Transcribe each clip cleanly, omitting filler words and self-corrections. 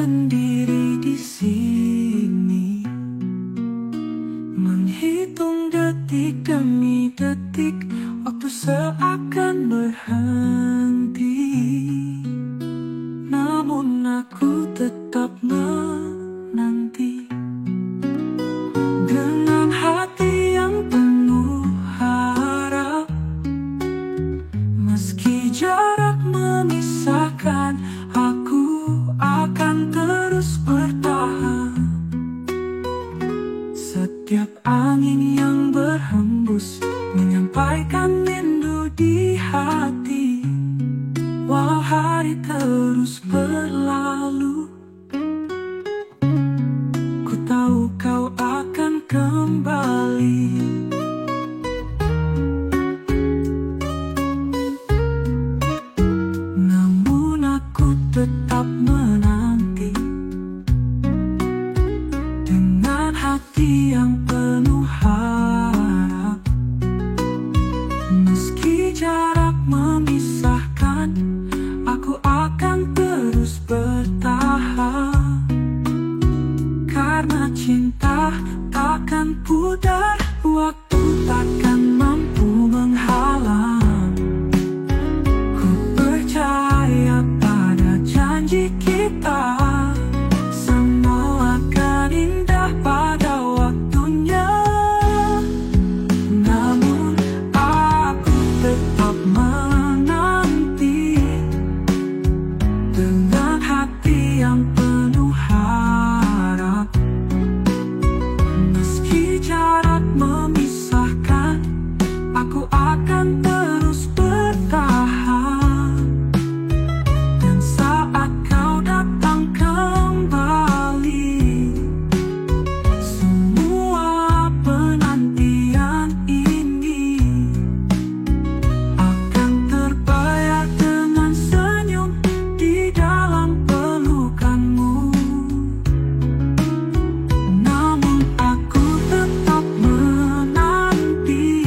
sendiri di sini, menghitung detik demi detik, waktu seakan berhenti. Namun aku tetap menanti dengan hati yang penuh harap. Meski jarak memisahkan, aku akan terus bertahan. Setiap angin yang berhembus menyampaikan rindu di hati. Walau hari terus berlalu, ku tahu kau akan kembali. Namun aku tetap menanti dengan hati yang penuh harap. Meski jarak memisahkan, aku akan terus bertahan. Karena cinta takkan pudar, waktu takkan mampu menghalang. Ku percaya pada janji kita, semua akan indah pada waktunya. Namun aku tetap menanti dengan hati yang penuh harap. Meski jarak memisahkan, aku akan terus bertahan. Dan saat kau datang kembali, semua penantian ini akan terbayar dengan senyum di dalam pelukanmu. Namun aku tetap menanti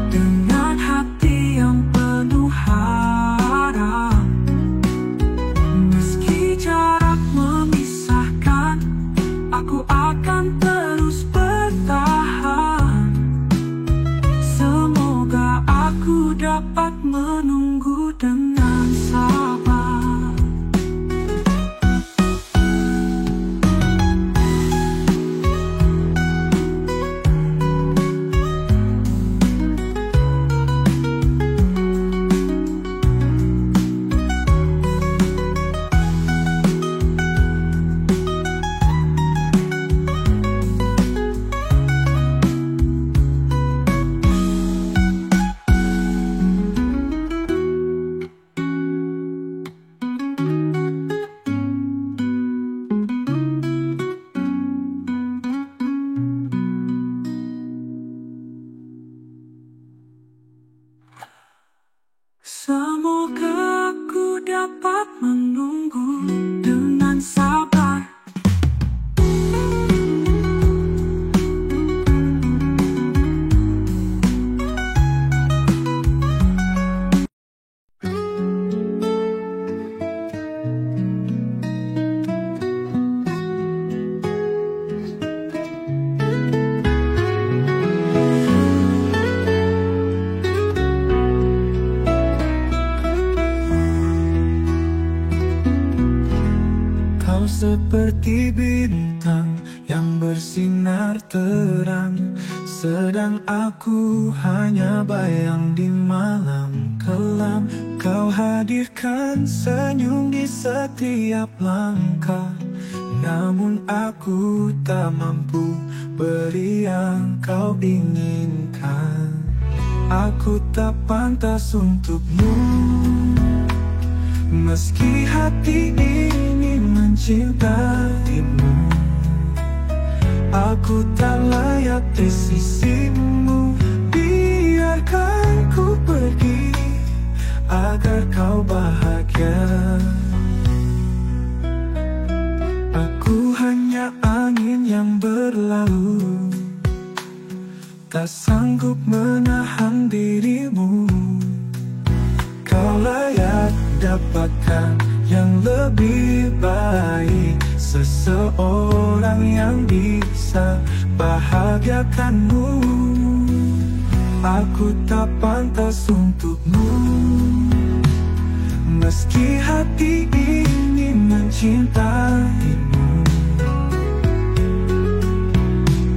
dengan hati yang penuh harap. Meski jarak memisahkan, aku akan terus bertahan. Semoga aku dapat menunggu dengan sabar. Semoga aku dapat menunggu dengan sabar. Kau seperti bintang yang bersinar terang, sedang aku hanya bayang di malam kelam. Kau hadirkan senyum di setiap langkah, namun aku tak mampu beri yang kau inginkan. Aku tak pantas untukmu, meski hati ini mencintaimu. Aku tak layak di sisimu. Biarkan ku pergi agar kau bahagia. Aku hanya angin yang berlalu, tak sanggup menahan dirimu. Kau layak dapatkan yang lebih baik, seseorang yang bisa bahagiakanmu. Aku tak pantas untukmu, meski hati ini mencintaimu.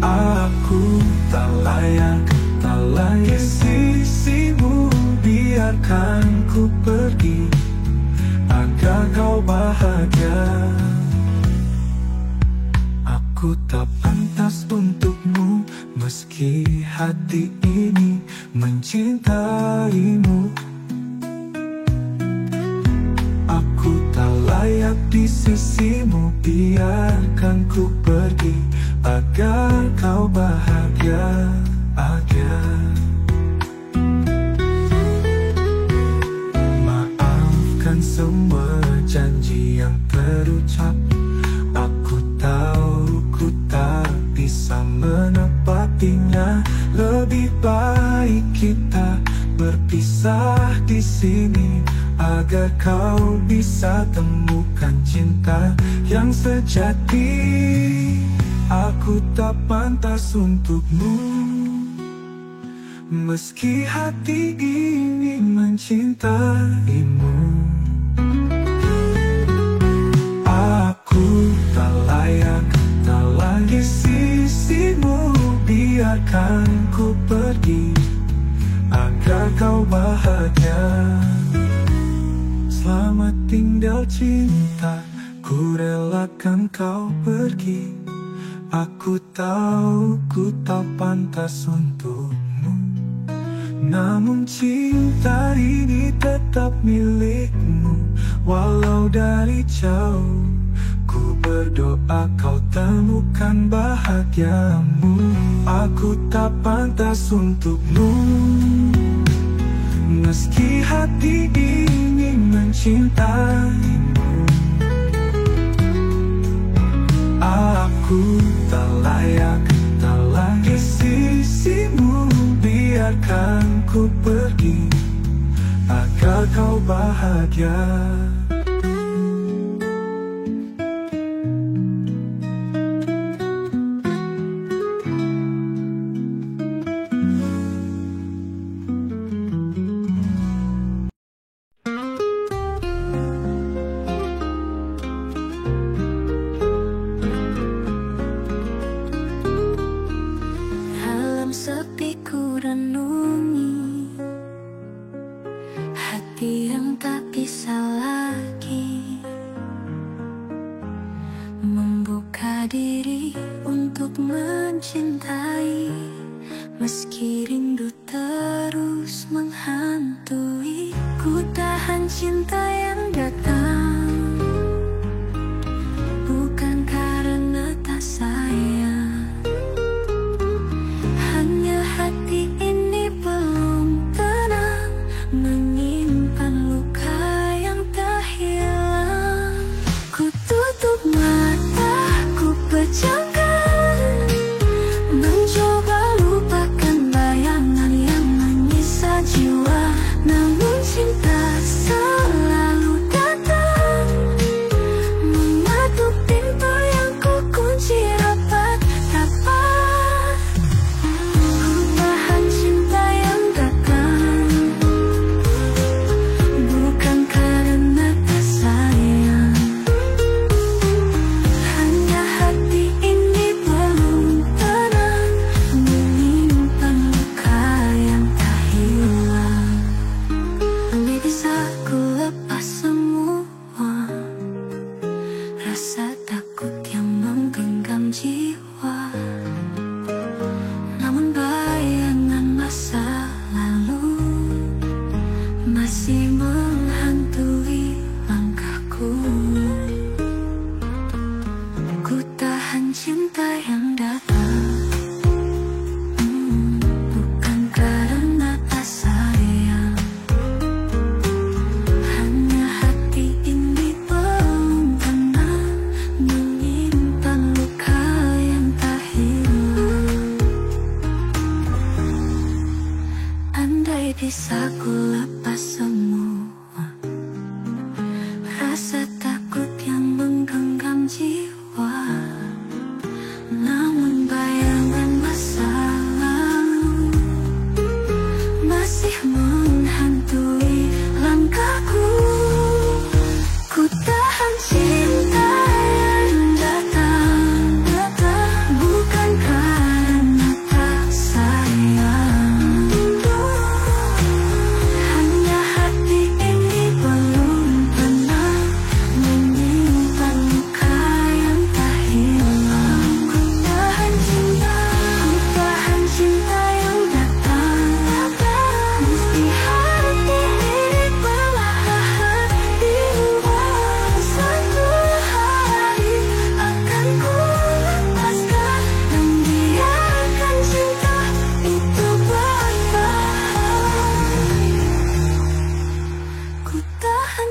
Aku tak layak di sisimu. Biarkan ku pergi agar kau bahagia. Aku tak pantas untukmu, meski hati ini mencintaimu. Aku tak layak di sisimu. Biarkan ku pergi agar kau bahagia. Maafkan semua janji yang terucap. Aku tahu ku tak bisa menepatinya. Lebih baik kita berpisah di sini, agar kau bisa temukan cinta yang sejati. Aku tak pantas untukmu, meski hati ini mencintaimu. Aku tak layak di sisimu. Biarkan ku pergi agar kau bahagia. Selamat tinggal cinta, ku relakan kau pergi. Aku tahu ku tak pantas untukmu, namun cinta ini tetap milikmu. Walau dari jauh, ku berdoa kau temukan bahagiamu. Aku tak pantas untukmu, meski hati ini mencintaimu. Aku tak layak di sisimu. Biarkan ku pergi agar kau bahagia. Sepi ku renungi hati yang tak bisa lagi membuka diri untuk mencintai, meski rindu terus menghantui. Ku tahan cinta yang datang, bukan karena tak sayang. Hati ini belum tenang, menyimpan luka yang tak hilang. Ku tutup mata, ku pejamkan, mencoba lupakan bayangan yang menyisa jiwa. Namun cinta selalu datang, mengetuk pintu yang ku kunci rapat-rapat. Rasa takut yang menggenggam jiwa, namun bayangan masa lalu masih menghantui langkahku. Ku tahan cinta yang datang, bukan karena tak sayang. Hanya hati ini belum tenang, menyimpan luka yang tak hilang. Andai bisa ku lepas semua,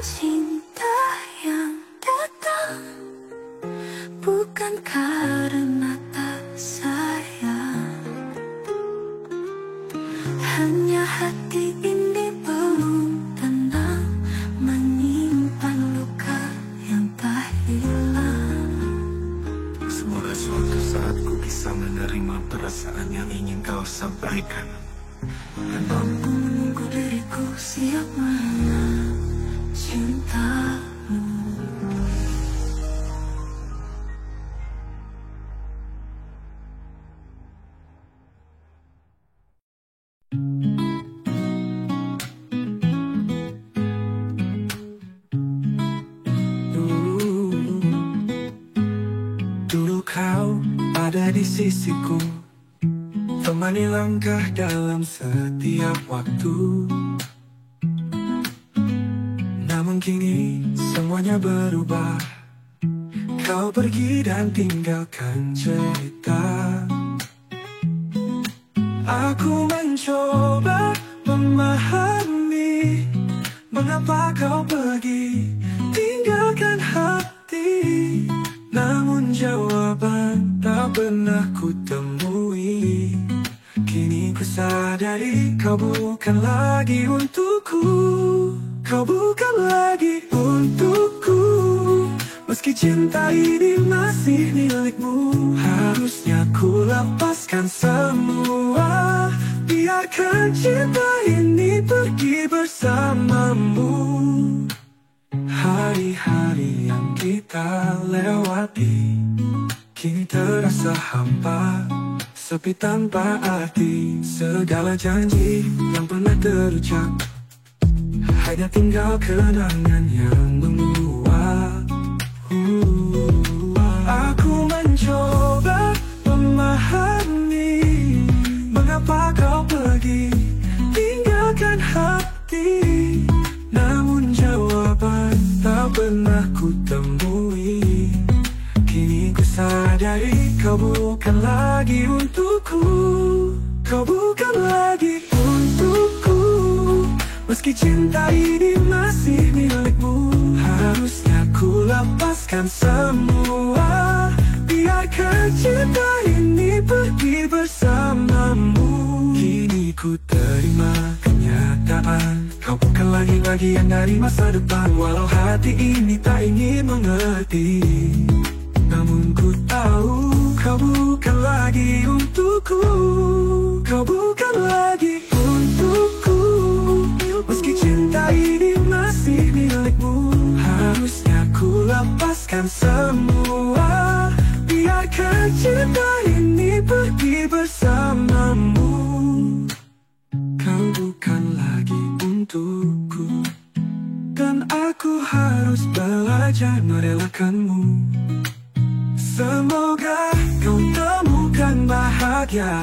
cinta yang datang bukan karena tak sayang. Hanya hati ini belum tenang, menyimpan luka yang tak hilang. Semoga suatu saat ku bisa menerima perasaan yang ingin kau sampaikan, Dan mampu menunggu diriku siap mana cintamu. Dulu kau ada di sisiku, temani langkah dalam setiap waktu. Namun kini semuanya berubah, kau pergi dan tinggalkan cerita. Aku mencoba memahami mengapa kau pergi, tinggalkan hati. Namun jawaban tak pernah ku temui. Kini ku sadari kau bukan lagi untukku, kau bukan lagi untukku. Meski cinta ini masih milikmu, harusnya ku lepaskan semua. Biarkan cinta ini pergi bersamamu. Hari-hari yang kita lewati kini terasa hampa, sepi tanpa arti. Segala janji yang pernah terucap hanya tinggal kenangan yang menguap. Aku mencoba memahami mengapa kau pergi, tinggalkan hati. Namun jawaban tak pernah ku temui. Kini ku sadari kau bukan lagi untukku, kau bukan lagi untukku. Meski cinta ini masih milikmu, harusnya ku lepaskan semua. Biarkan cinta ini pergi bersamamu. Kini ku terima kenyataan, kau bukan lagi bagian dari masa depan. Walau hati ini tak ingin mengerti, namun ku tahu kau bukan lagi untukku, kau bukan lagi untukku. Meski cinta ini masih milikmu, harusnya ku lepaskan semua. Biarkan cinta ini pergi bersamamu. Kau bukan lagi untukku, dan aku harus belajar merelakanmu. Semoga kau temukan bahagia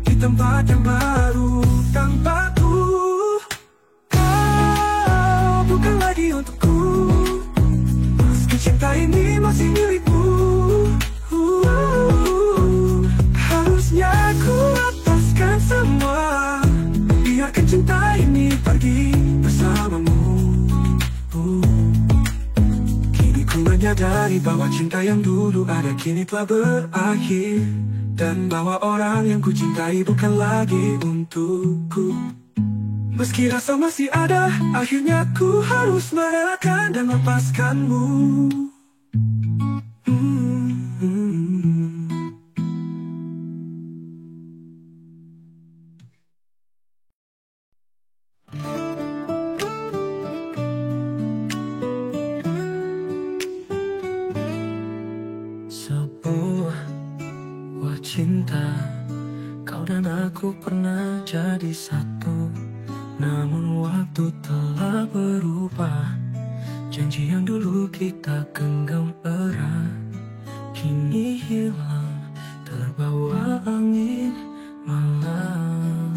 di tempat yang baru tanpaku. Kau bukan lagi untukku, meski cinta ini masih milikmu. Harusnya ku lepaskan semua. Biarkan cinta ini pergi bersamamu. Kini ku menyadari bahwa cinta yang dulu ada kini telah berakhir, dan bahwa orang yang ku cintai bukan lagi untukku. Meski rasa masih ada, akhirnya ku harus merelakan dan melepaskanmu. Sebuah cinta, kau dan aku pernah jadi satu. Namun waktu telah berubah, janji yang dulu kita genggam erat kini hilang terbawa angin malam.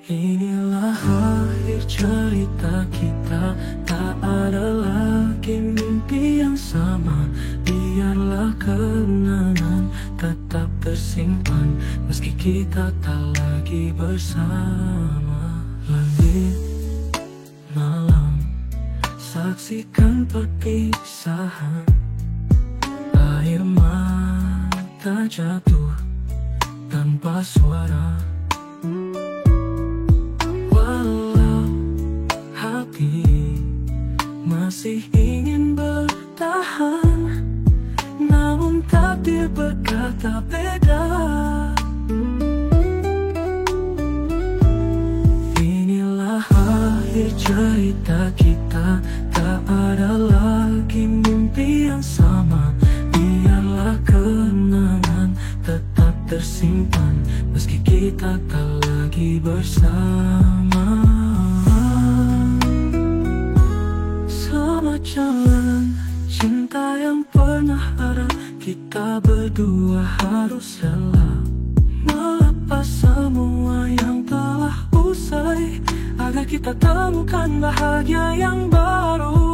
Inilah akhir cerita kita, tak ada lagi mimpi yang sama. Biarlah kenangan tetap tersimpan, meski kita tak lagi bersama. Langit malam saksikan perpisahan. Air mata jatuh tanpa suara, walau hati masih ingin bertahan, namun takdir berkata beda. Inilah akhir cerita kita, tak ada lagi mimpi yang sama. Biarlah kenangan tetap tersimpan, meski kita tak lagi bersama. Selamat jalan cinta yang pernah ada, kita berdua harus rela melepas semua yang telah usai, agar kita temukan bahagia yang baru.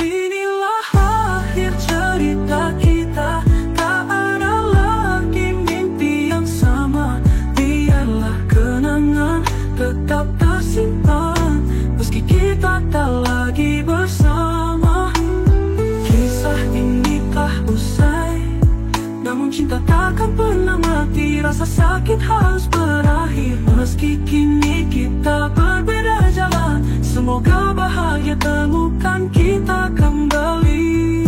Inilah akhir cerita kita, tak ada lagi mimpi yang sama. Biarlah kenangan tetap tersimpan, meski kita tak lagi bersama. Kisah ini telah usai, namun cinta takkan pernah mati. Rasa sakit harus berakhir, meski kini kita berbeda jalan. Semoga bahagia temukan kita kembali.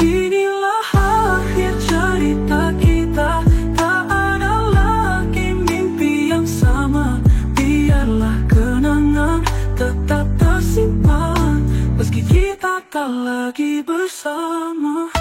Inilah akhir cerita kita, tak ada lagi mimpi yang sama. Biarlah kenangan tetap tersimpan, meski kita tak lagi bersama.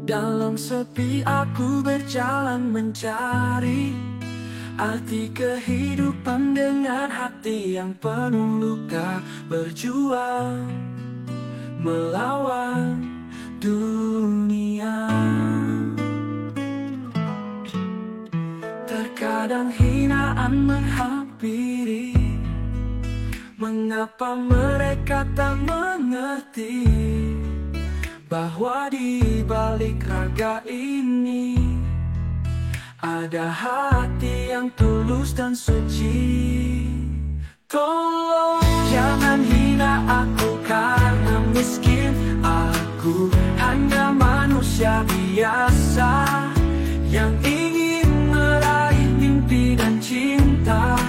Dalam sepi aku berjalan mencari arti kehidupan dengan hati yang penuh luka, berjuang melawan dunia. Terkadang hinaan menghampiri, mengapa mereka tak mengerti bahwa di balik raga ini ada hati yang tulus dan suci. Tolong jangan hina aku karena miskin. Aku hanya manusia biasa yang ingin meraih mimpi dan cinta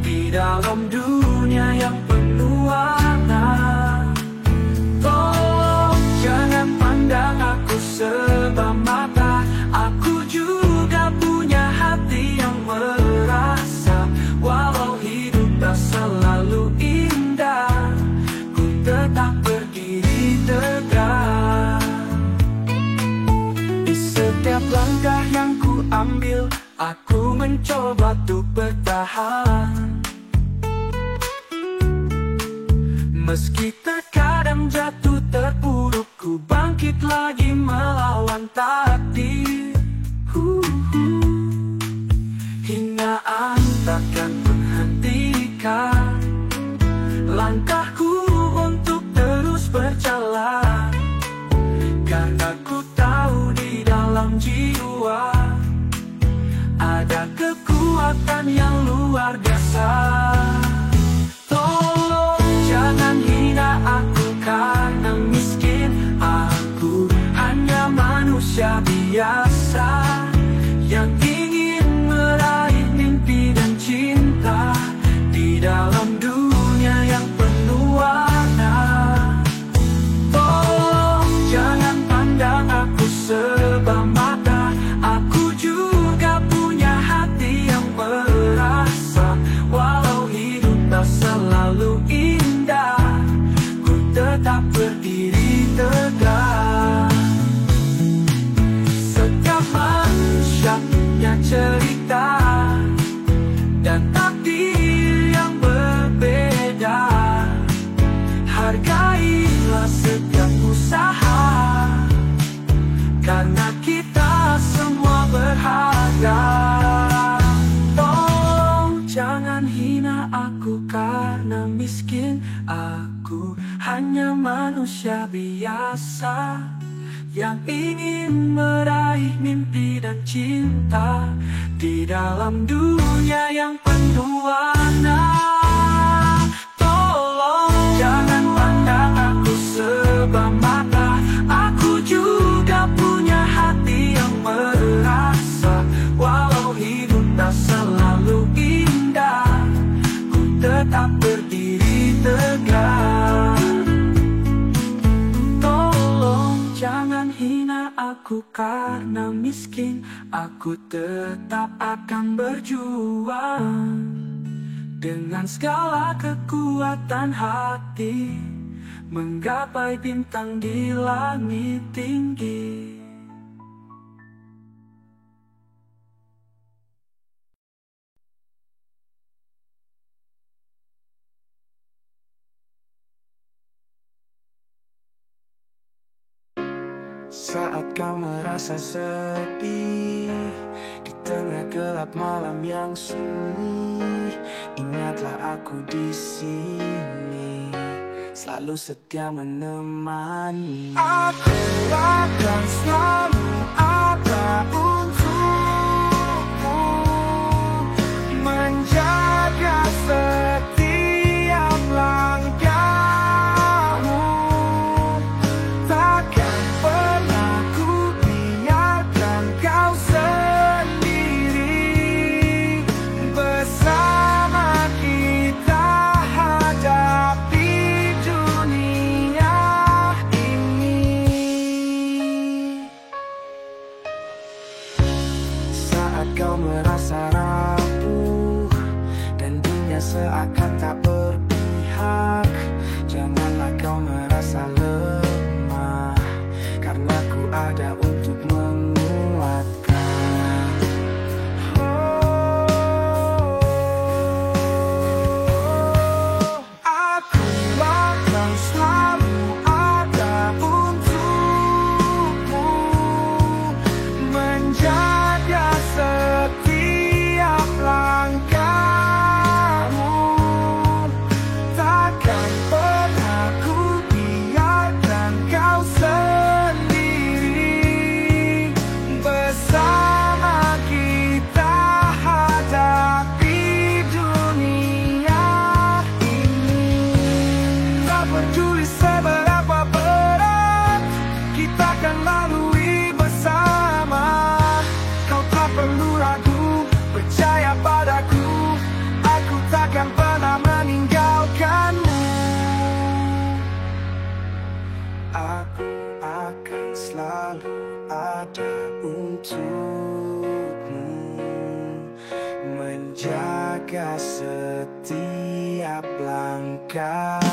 di dalam dunia yang penuh warna. Jangan pandang aku sebelah mata, aku juga punya hati yang merasa. Walau hidup tak selalu indah, ku tetap berdiri tegak. Di setiap langkah yang ku ambil, aku mencoba untuk bertahan. Meski terkadang jatuh terpuruk, ku bangkit lagi melawan takdir. Hinaan takkan menghentikan langkahku untuk terus berjalan, karena ku tahu di dalam jiwa ada kekuatan yang luar biasa. Jangan hina aku karena miskin. Aku hanya manusia biasa yang ingin meraih mimpi dan cinta di dalam dunia yang penuh warna. Tolong jangan pandang aku sebelah mata, aku juga punya hati yang merasa. Walau hidup tak selalu indah, ku tetap berdiri tegak. Setiap manusia karena kita semua berharga. Tolong jangan hina aku karena miskin. Aku hanya manusia biasa yang ingin meraih mimpi dan cinta di dalam dunia yang penuh warna. Tolong jangan pandang aku sebelah mata. Aku juga punya hati yang merasa. Walau hidup tak selalu indah, ku tetap berdiri tegak. Jangan hina aku karena miskin. Aku tetap akan berjuang dengan segala kekuatan hati, menggapai bintang di langit tinggi. Saat kau merasa sedih di tengah gelap malam yang sunyi, ingatlah aku di sini, selalu setia menemani. Aku akan selalu ada untukmu, menjaga setiap langkahmu. Takkan pernah ku biarkan kau sendiri. Bersama kita hadapi dunia ini. Saat kau merasa rapuh dan dunia seakan tak berpihak, janganlah kau merasa lemah, karena ku ada untuk menguatkan. Aku akan selalu ada untukmu, menjaga setiap langkahmu. Takkan pernah ku biarkan kau sendiri. Bersama kita hadapi dunia ini. Tak peduli seberapa berat, kita akan lalui bersama. Kau tak perlu ragu, percaya padaku, aku takkan pernah meninggalkanmu. Aku akan selalu ada untukmu, menjaga setiap langkahmu.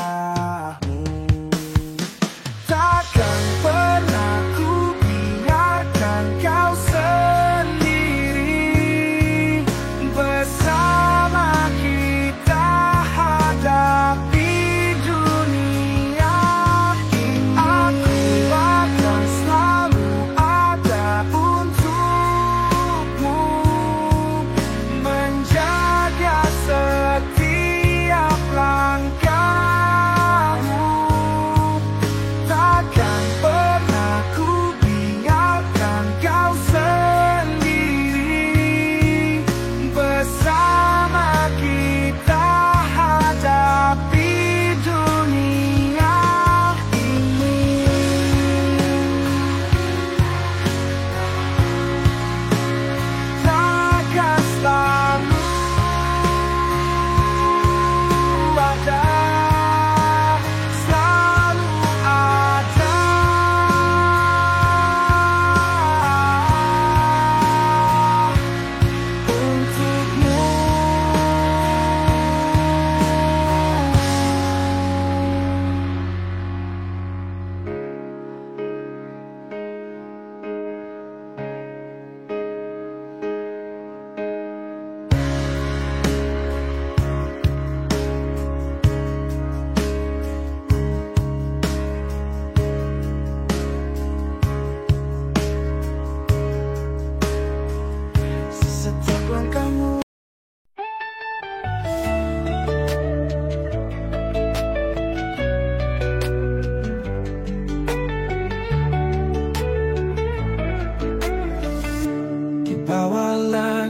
Takkan pernah ku biarkan kau sendiri. Bersama kita hadapi dunia ini. Aku akan selalu ada untukmu, menjaga setiap langkah.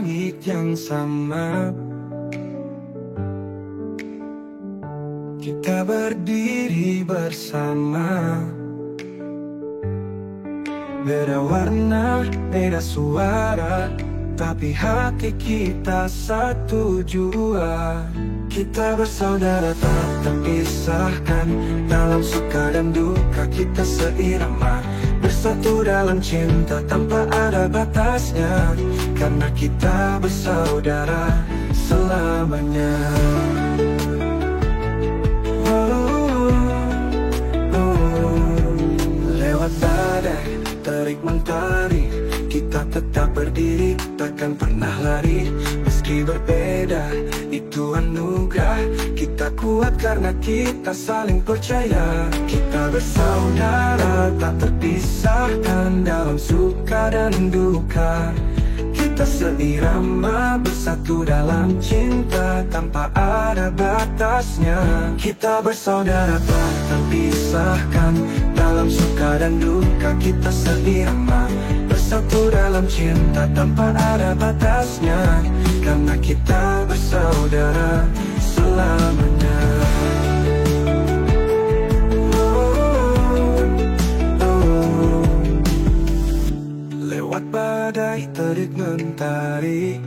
langit yang sama. Kita berdiri bersama. Beda warna, beda suara, tapi hati kita satu jua. Kita bersaudara tak terpisahkan, dalam suka dan duka kita seirama. Bersatu dalam cinta tanpa ada batasnya, karena kita bersaudara selamanya. Lewat badai, terik mentari, kita tetap berdiri, takkan pernah lari. Meski berbeda, itu anugerah. Kita kuat karena kita saling percaya. Kita bersaudara tak terpisahkan, dalam suka dan duka. Kita seirama, bersatu dalam cinta tanpa ada batasnya. Kita bersaudara tak terpisahkan, dalam suka dan duka. Kita seirama, bersatu dalam cinta tanpa ada batasnya, karena kita bersaudara selamanya. Lewat badai terik mentari,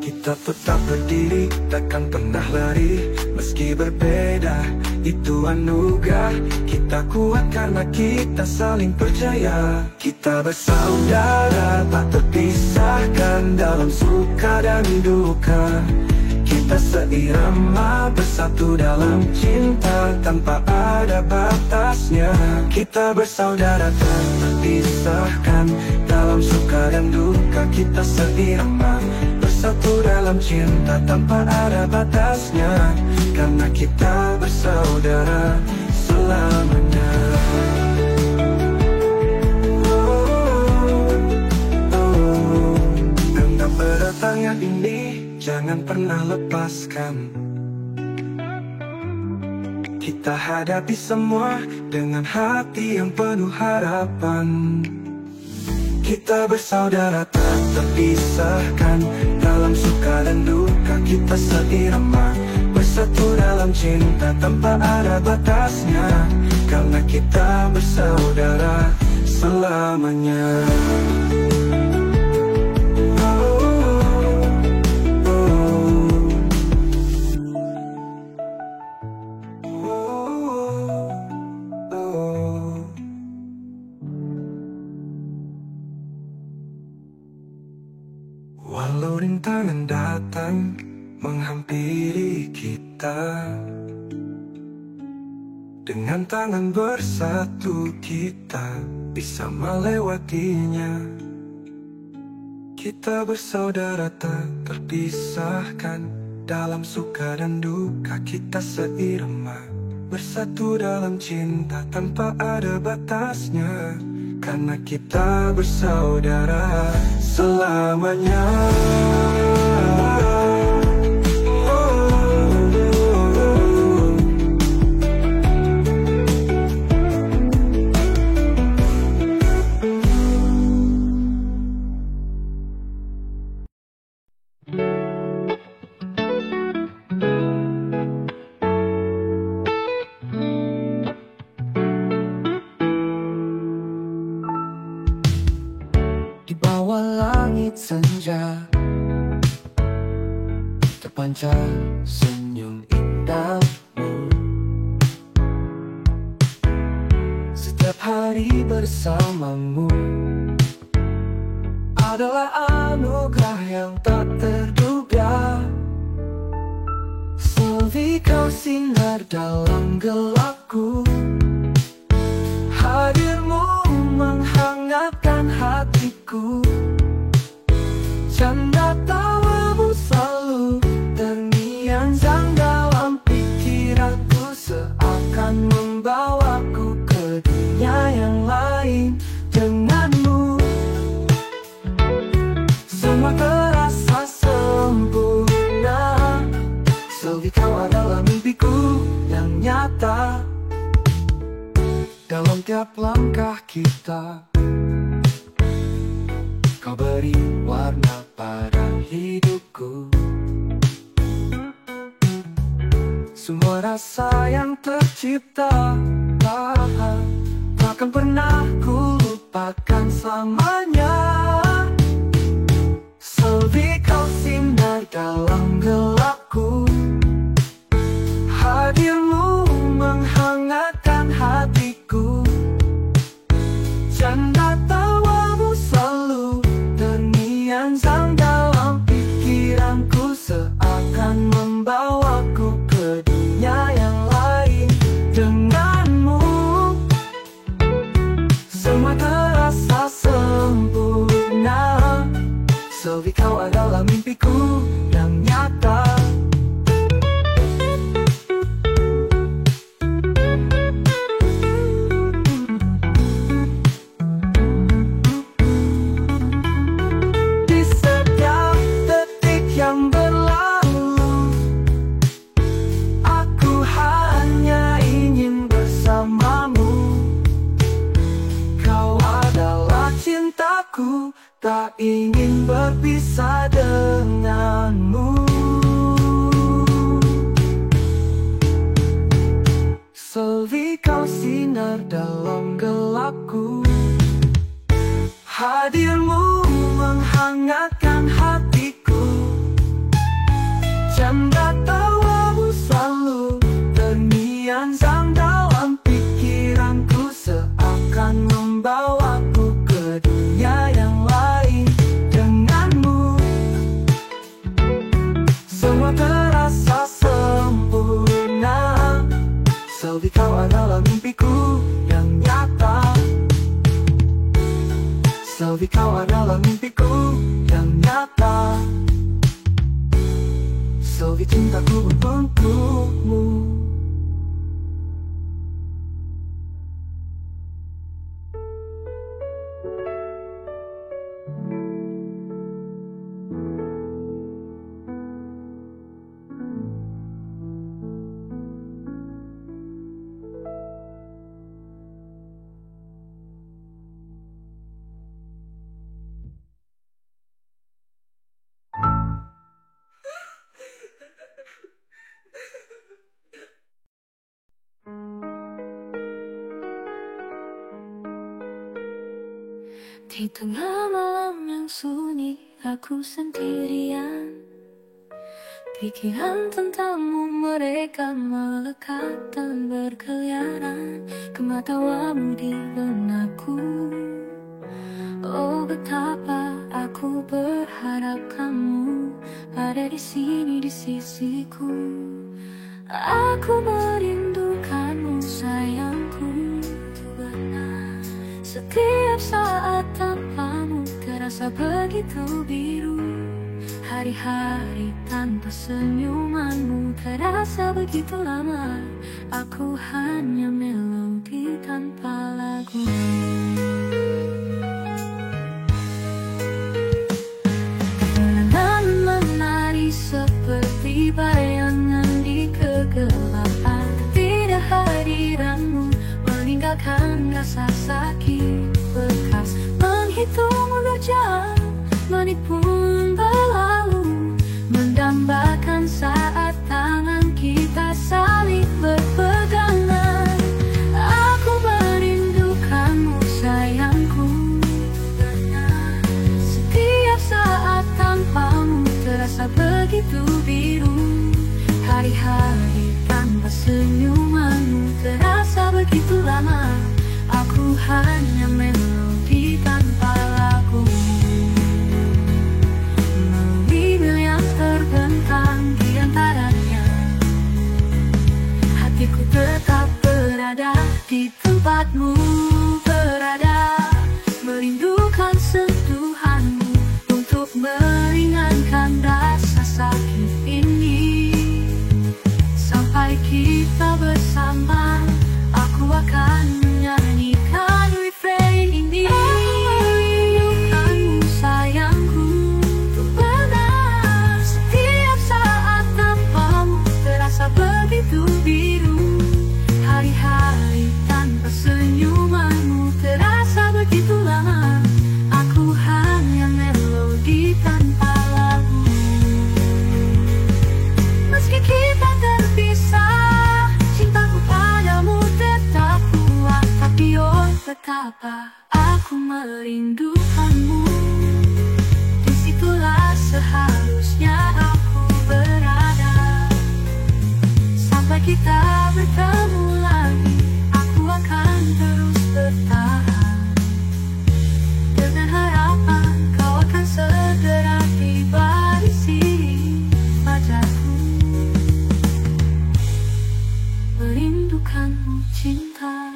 kita tetap berdiri, takkan pernah lari. Meski berbeda, itu anugerah. Kita kuat karena kita saling percaya. Kita bersaudara tak terpisahkan, dalam suka dan duka. Kita seirama, bersatu dalam cinta tanpa ada batasnya. Kita bersaudara tak terpisahkan, dalam suka dan duka. Kita seirama, bersatu dalam cinta tanpa ada batasnya, karena kita bersaudara selamanya. Dengan berdatangnya ini, jangan pernah lepaskan. Kita hadapi semua dengan hati yang penuh harapan. Kita bersaudara tak terpisahkan, dalam suka dan duka. Kita seirama, bersatu dalam cinta tanpa ada batasnya, karena kita bersaudara selamanya. Walau rintangan datang menghampiri kita, dengan tangan bersatu kita bisa melewatinya. Kita bersaudara tak terpisahkan, dalam suka dan duka. Kita seirama, bersatu dalam cinta tanpa ada batasnya, karena kita bersaudara selamanya. Di bawah langit senja terpancar senyum indahmu. Setiap hari bersamamu adalah anugerah yang tak terduga. Selvi kau sinar dalam gelapku, hadirmu menghangatkan hatiku. Canda tawamu selalu terngiang-ngiang dalam pikiranku, seakan membawaku ke dunia yang lain. Denganmu semua terasa sempurna. Selvi kau adalah mimpiku yang nyata dalam tiap langkah kita. Kau beri warna pada hidupku. Semua rasa yang tercipta takkan pernah ku lupakan selamanya. Selvi kau sinar dalam gelapku. Hadirmu menghangatkan hatiku. Canda tawamu selalu terngiang-ngiang dalam pikiranku, seakan membawaku ke dunia yang lain. Denganmu semua terasa sempurna. Selvi kau adalah mimpiku yang nyata. Tak ingin berpisah denganmu. Selvi kau sinar dalam gelapku. Hadirmu menghangatkan hatiku. Canda tawamu selalu terngiang-ngiang dalam pikiranku, seakan membawaku ke dunia yang lain. Denganmu semua terasa sempurna. Selvi kau adalah mimpiku yang nyata. Selvi kau adalah mimpiku yang nyata. Selvi cintaku untukmu. Di tengah malam yang sunyi, aku sendirian. Pikiran tentangmu mereka melekat dan berkeliaran. Kematawamu di benakku. Oh betapa aku berharap kamu ada di sini di sisiku. Aku merindukanmu sayangku. Setiap saat tanpamu terasa begitu biru. Hari-hari tanpa senyumanmu terasa begitu lama. Aku hanya melodi tanpa lagu. Kenangan menari seperti bayangan di kegelapan. Ketidakhadiranmu meninggalkan rasa sakit bekas. Menghitung ulur jam, menit pun berlalu, mendambakan saat tangan kita saling berpegangan. Aku merindukanmu sayangku. Setiap saat tanpamu terasa begitu biru. Hari-hari tanpa senyumanmu terasa begitu lama. Aku hanya melodi tanpa lagu. Mobil yang terbentang di antaranya. Hatiku tetap berada di tempatmu berada. Merindukan sentuhanmu untuk meringankan rasa sakit ini. Sampai kita bersama, aku akan menyanyikan refrain ini. merindukanmu. Disitulah seharusnya aku berada. Sampai kita bertemu lagi, aku akan terus bertahan. Dengan harapan kau akan segera tiba di sini, fajarku. Merindukanmu cinta.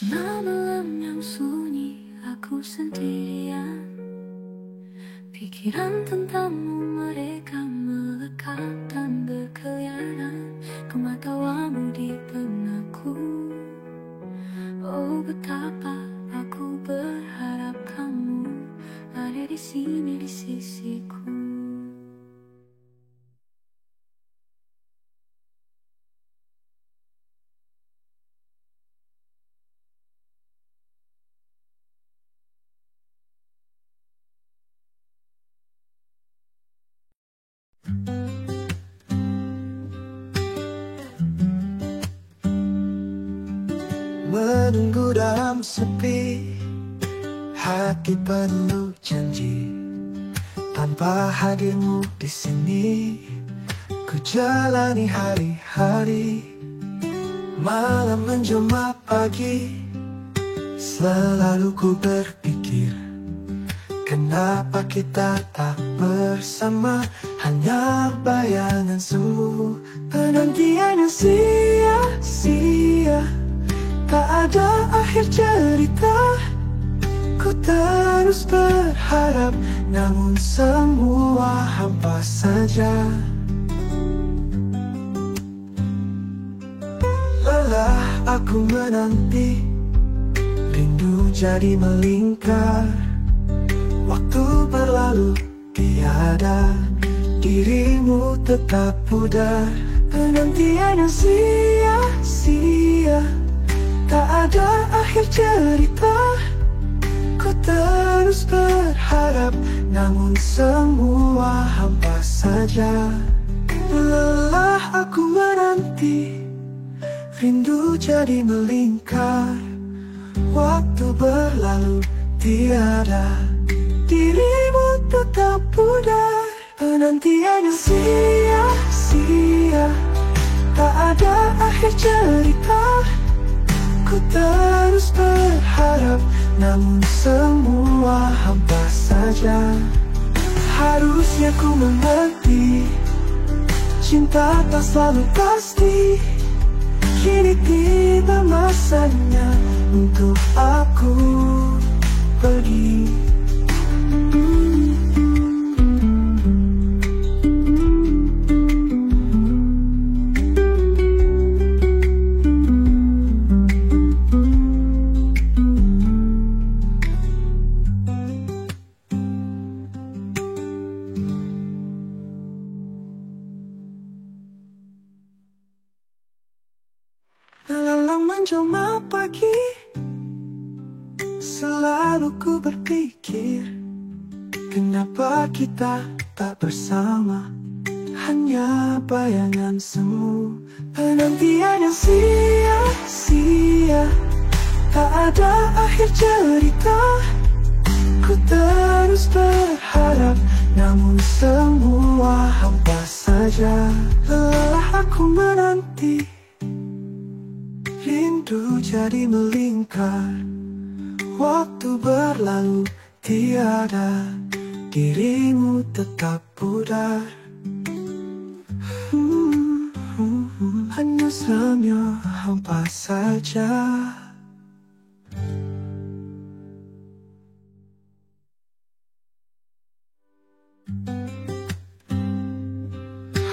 Malam yang sunyi, aku sendirian. Pikiran tentangmu mereka melekat dan berkeliaran. Kematawamu di benakku. Oh betapa aku berharap kamu ada di sini di sisiku. Menunggu dalam sepi, hati penuh janji. Tanpa hadirmu di sini, ku jalani hari-hari. Malam menjelma pagi, selalu ku berpikir, kenapa kita tak bersama? Hanya bayangan semu, penantian yang sia-sia. Tak ada akhir cerita. Ku terus berharap, namun semua hampa saja. Lelah aku menanti, rindu jadi melingkar. Waktu berlalu tiada, dirimu tetap pudar. Penantian yang sia-sia. Tak ada akhir cerita. Ku terus berharap, namun semua hampa saja. Lelah aku menanti, rindu jadi melingkar. Waktu berlalu tiada, dirimu tetap pudar. Penantian yang sia-sia. Tak ada akhir cerita. Ku terus berharap, namun semua hampa saja. Harusnya ku mengerti, cinta tak selalu pasti. Kini tiba masanya untuk aku pergi. Malam menjelma pagi, selalu ku berpikir, kenapa kita tak bersama? Hanya bayangan semu, penantian yang sia-sia. Tak ada akhir cerita. Ku terus berharap, namun semua hampa saja. Lelah aku menanti, rindu jadi melingkar. Waktu berlalu tiada, dirimu tetap pudar. Hanya selamanya hampa saja.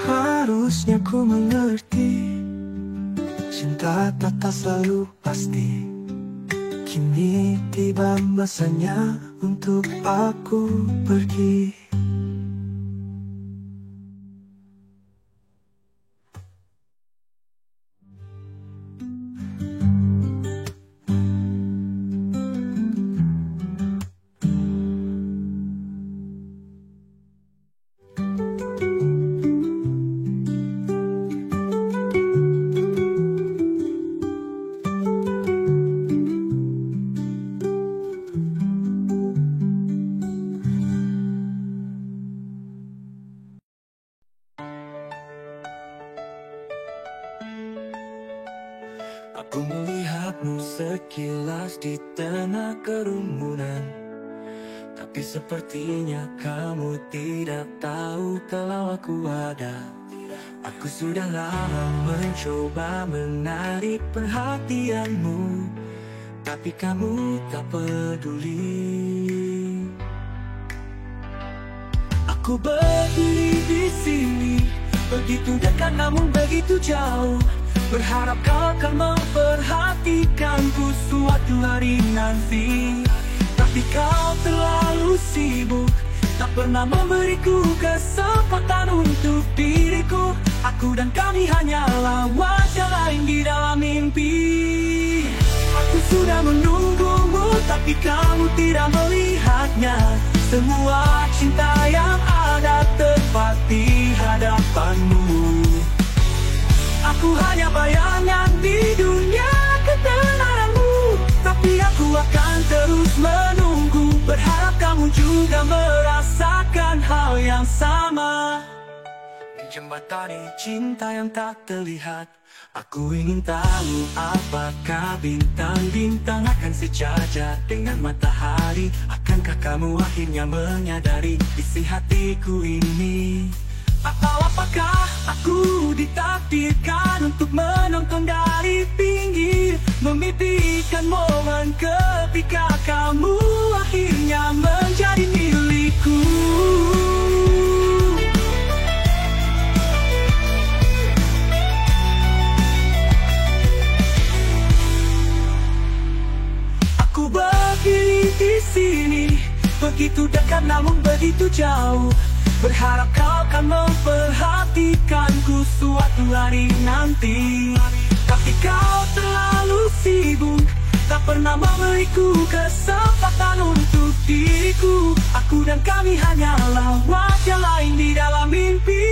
Harusnya ku mengerti, cinta tak selalu pasti. Kini tiba masanya untuk aku pergi. Aku melihatmu sekilas di tengah kerumunan, tapi sepertinya kamu tidak tahu kalau aku ada. Aku sudah lama mencoba menarik perhatianmu, tapi kamu tak peduli. Aku berdiri di sini, begitu dekat namun begitu jauh, berharap kau akan memperhatikanku suatu hari nanti. Tapi kau terlalu sibuk, tak pernah memberiku kesempatan untuk diriku. Aku dan kami hanyalah wajah lain di dalam mimpi. Aku sudah menunggumu, tapi kamu tidak melihatnya. Semua cinta yang ada tepat di hadapanmu. Aku hanya bayangan di dunia ketenaranmu, tapi aku akan terus menunggu, berharap kamu juga merasakan hal yang sama. Di jembatani cinta yang tak terlihat, aku ingin tahu apakah bintang-bintang akan sejajar dengan matahari. Akankah kamu akhirnya menyadari isi hatiku ini? Atau apakah aku ditakdirkan untuk menonton dari pinggir, memimpikan momen ketika kamu akhirnya menjadi milikku? Aku berdiri di sini, begitu dekat namun begitu jauh, berharap kau akan memperhatikanku suatu hari nanti. Tapi kau terlalu sibuk, tak pernah memberiku kesempatan untuk diriku. Aku dan kami hanyalah wajah lain di dalam mimpi.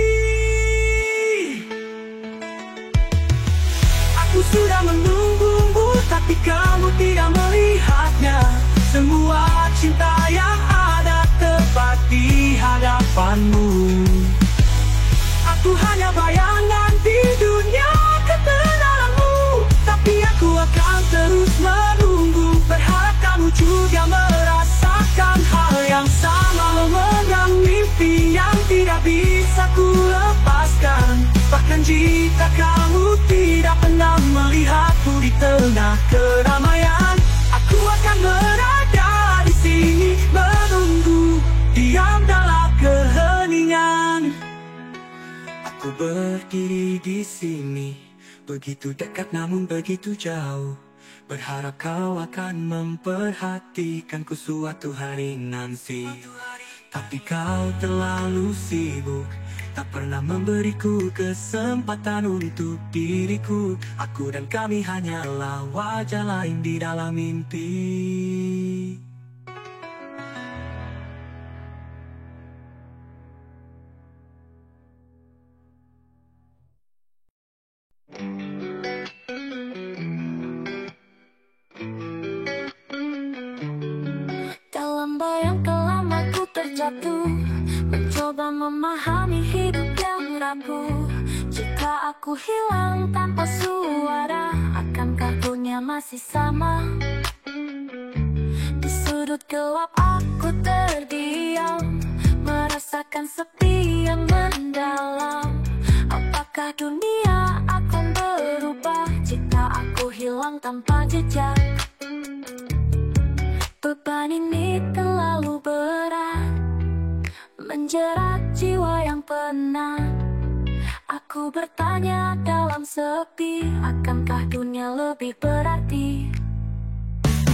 Aku sudah menunggumu, tapi kamu tidak melihatnya. Semua cinta yang ada tepat di hadapanmu. Aku hanya bayangan di dunia ketenaranmu, tapi aku akan terus menunggu, berharap kamu juga merasakan hal yang sama. Memegang mimpi yang tidak bisa ku lepaskan, bahkan jika kamu tidak pernah melihatku di tengah keramaian. Aku akan berada di sini menunggu, diam dalam keheningan. Aku berdiri di sini, begitu dekat namun begitu jauh, berharap kau akan memperhatikanku suatu hari nanti. Tapi kau terlalu sibuk, tak pernah memberiku kesempatan untuk diriku. Aku dan kami hanyalah wajah lain di dalam mimpi. Dalam bayang kelam aku terjatuh, mencoba memahami hidup yang rapuh. Jika aku hilang tanpa suara, akankah dunia masih sama? Di sudut gelap aku terdiam, merasakan sepi yang mendalam. Apakah dunia akan berubah jika aku hilang tanpa jejak? Beban ini terlalu berat, menjerat jiwa yang penat. Aku bertanya dalam sepi, akankah dunia lebih berarti?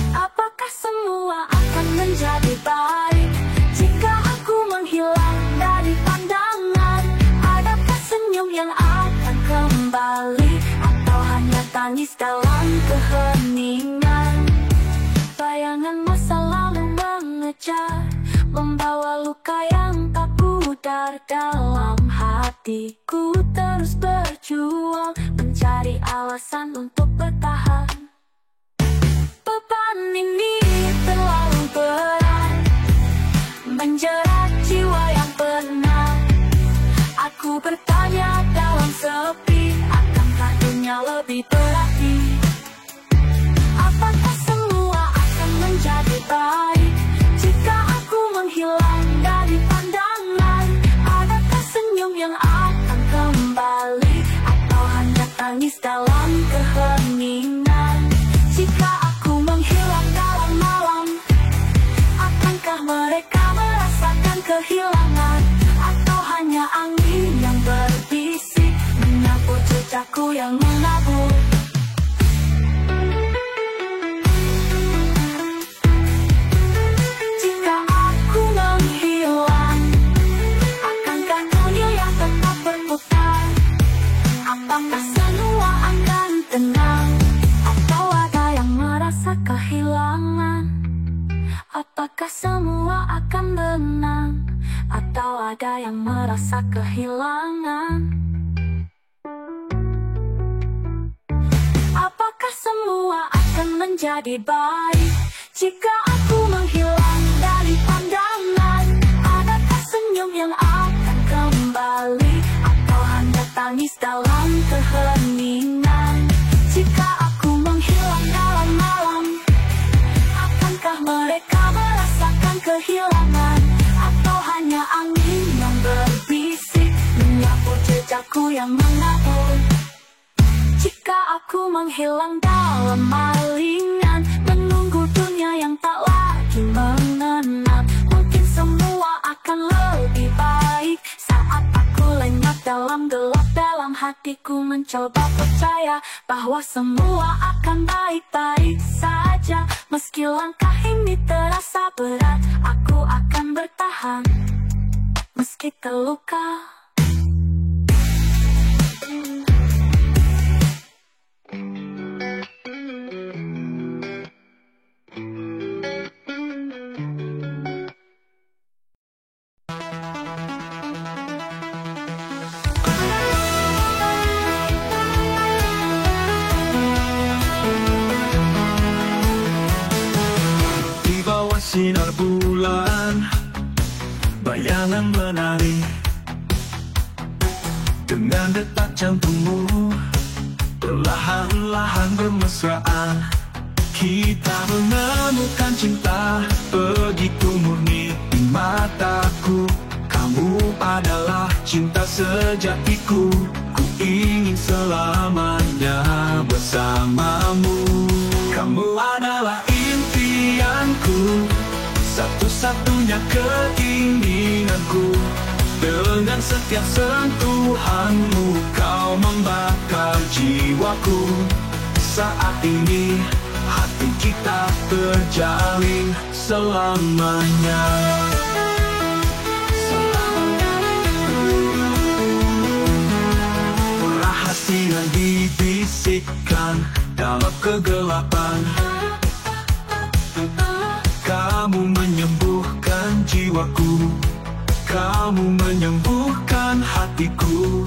Apakah semua akan menjadi baik jika aku menghilang dari pandangan? Adakah senyum yang akan kembali, atau hanya tangis dalam keheningan? Bayangan masa lalu mengejar, membawa luka yang tak pudar dalam hati. Ku terus berjuang, mencari alasan untuk bertahan. Beban ini terlalu berat, menjerat jiwa yang penat. Aku bertanya dalam sepi, akankah dunia lebih berarti? kehilangan, atau hanya angin yang berbisik menyapu jejakku yang menabur. Jika aku menghilang, akankah dunia yang tetap berputar? Apakah semua akan tenang, atau ada yang merasa kehilangan? Apakah semua akan menang, atau ada yang merasa kehilangan? Apakah semua akan menjadi baik jika aku menghilang dari pandangan? Adakah senyum yang akan kembali, atau hanya tangis dalam keheningan? Jika aku menghilang dalam malam, akankah mereka merasakan kehilangan, atau hanya angin yang berbisik menyapu jejakku yang menabur? Jika aku menghilang dalam malingan, menunggu dunia yang tak lagi mengenal, mungkin semua akan lebih baik. Saat aku lenyap dalam gelap, dalam hatiku mencoba percaya bahwa semua akan baik-baik saja. Meski langkah ini terasa berat, aku akan bertahan meski terluka. Sinar bulan, bayangan menari dengan detak jantungmu, perlahan-lahan bermesraan. Kita menemukan cinta begitu murni di mataku. Kamu adalah cinta sejatiku, ku ingin selamanya bersamamu. Kamu adalah impianku, satu-satunya keinginanku. Dengan setiap sentuhanmu, kau membakar jiwaku. Saat ini hati kita terjalin selamanya. Rahasia dibisikkan dalam kegelapan. Kamu menyembuhkan jiwaku, kamu menyembuhkan hatiku.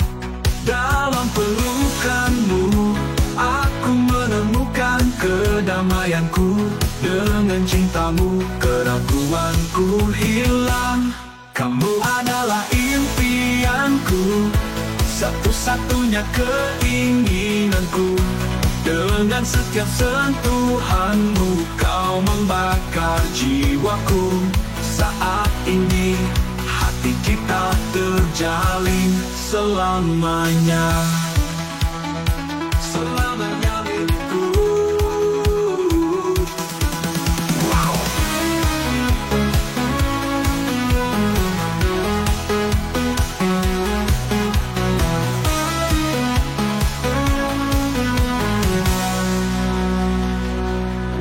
Dalam pelukanmu, aku menemukan kedamaianku. Dengan cintamu, keraguanku hilang. Kamu adalah impianku, satu-satunya keinginanku. Dengan setiap sentuhanmu, kau membakar jiwaku. Saat ini hati kita terjalin selamanya. Selamanya milikku. Wow.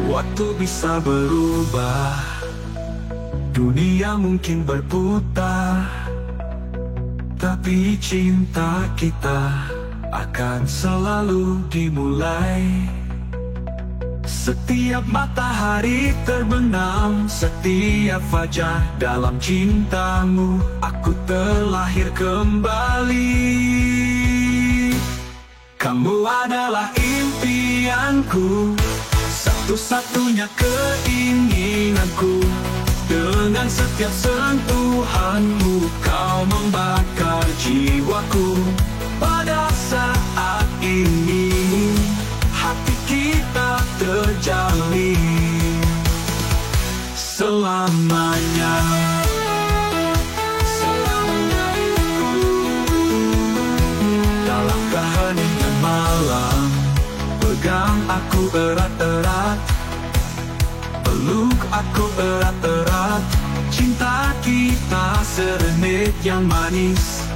Waktu bisa berubah, dunia mungkin berputar, tapi cinta kita akan selalu dimulai. Setiap matahari terbenam, setiap fajar dalam cintamu, aku terlahir kembali. Kamu adalah impianku, satu-satunya keinginanku. Dengan setiap sentuhanmu, kau membakar jiwaku. Pada saat ini, hati kita terjalin selamanya. Dalam keheningan malam, pegang aku erat-erat, peluk aku erat-erat. cinta kita serenit yang manis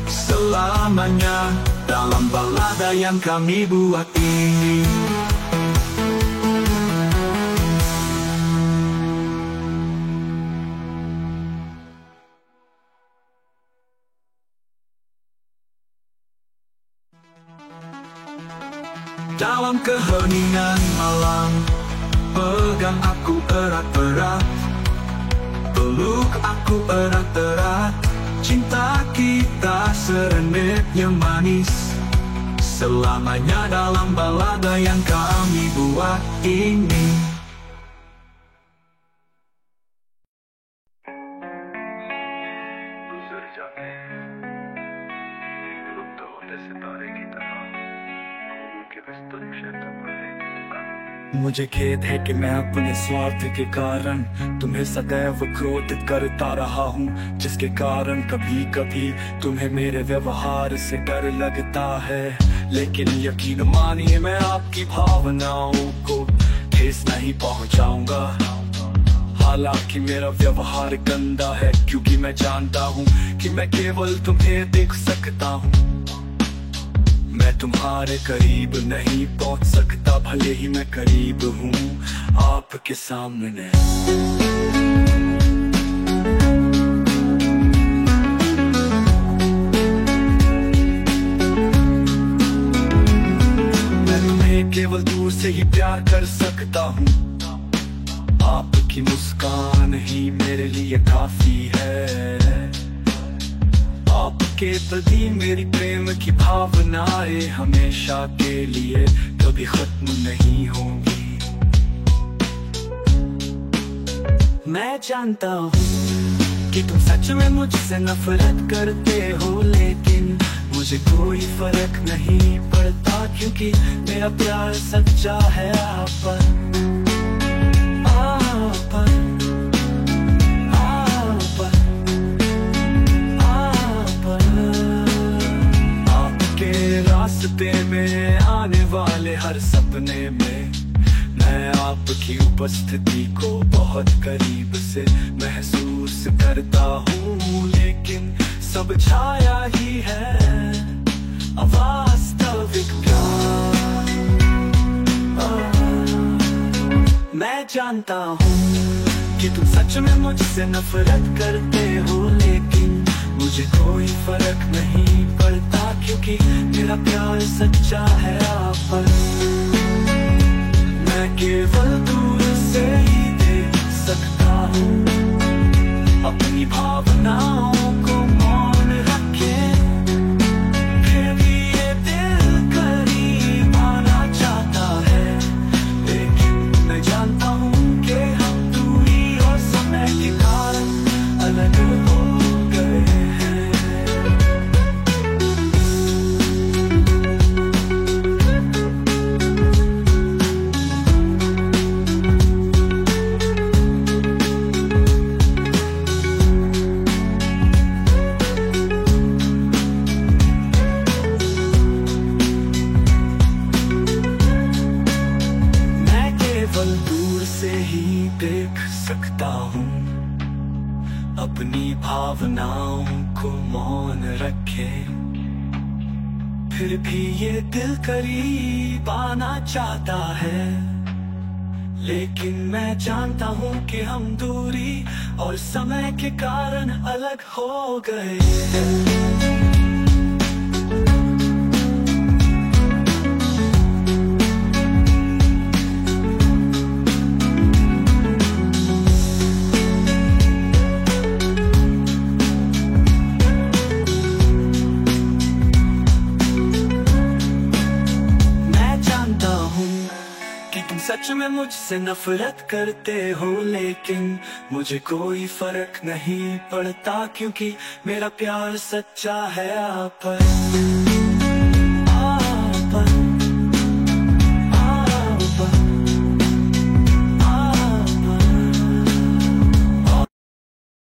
selamanya dalam balada yang kami buat ini. Dalam keheningan malam, pegang aku erat-erat, peluk aku erat-erat. Cinta kita serenit yang manis selamanya dalam balada yang kami buat ini. मुझे खेद है कि मैं अपने स्वार्थ के कारण तुम्हें सदैव क्रोधित करता रहा हूँ, जिसके कारण कभी कभी तुम्हें मेरे व्यवहार से डर लगता है। लेकिन यकीन मानिए मैं आपकी भावनाओं को ठेस नहीं पहुँचाऊंगा। हालांकि मेरा व्यवहार गंदा है, क्योंकि मैं जानता हूँ कि मैं केवल तुम्हें देख सकता हूँ। मैं तुम्हारे करीब नहीं पहुंच सकता, भले ही मैं करीब हूँ आपके सामने। मैं तुम्हें केवल दूर से ही प्यार कर सकता हूँ, आपकी मुस्कान ही मेरे लिए काफी है। आपके प्रति मेरी प्रेम की भावनाएं हमेशा के लिए कभी खत्म नहीं होंगी। मैं जानता हूँ कि तुम सच में मुझसे नफरत करते हो, लेकिन मुझे कोई फर्क नहीं पड़ता, क्योंकि मेरा प्यार सच्चा है आप पर। रास्ते में आने वाले हर सपने में मैं आपकी उपस्थिति को बहुत करीब से महसूस करता हूँ, लेकिन सब छाया ही है अवास्तविक प्यार। मैं जानता हूँ कि तुम सच में मुझसे नफरत करते हो, लेकिन मुझे कोई फर्क नहीं पड़ता, क्योंकि मेरा प्यार सच्चा है आप पर। मैं केवल दूर से ही देख सकता हूँ अपनी भावनाओं को मौन रखे। फिर भी ये दिल करीब आना चाहता है, लेकिन मैं जानता हूँ कि हम दूरी और समय के कारण अलग हो गए हैं। दूर से ही देख सकता हूँ अपनी भावनाओं को मौन रखे। फिर भी ये दिल करीब आना चाहता है, लेकिन मैं जानता हूँ कि हम दूरी और समय के कारण अलग हो गए हैं। सच में मुझसे नफरत करते हो, लेकिन मुझे कोई फर्क नहीं पड़ता, क्योंकि मेरा प्यार सच्चा है आप पर।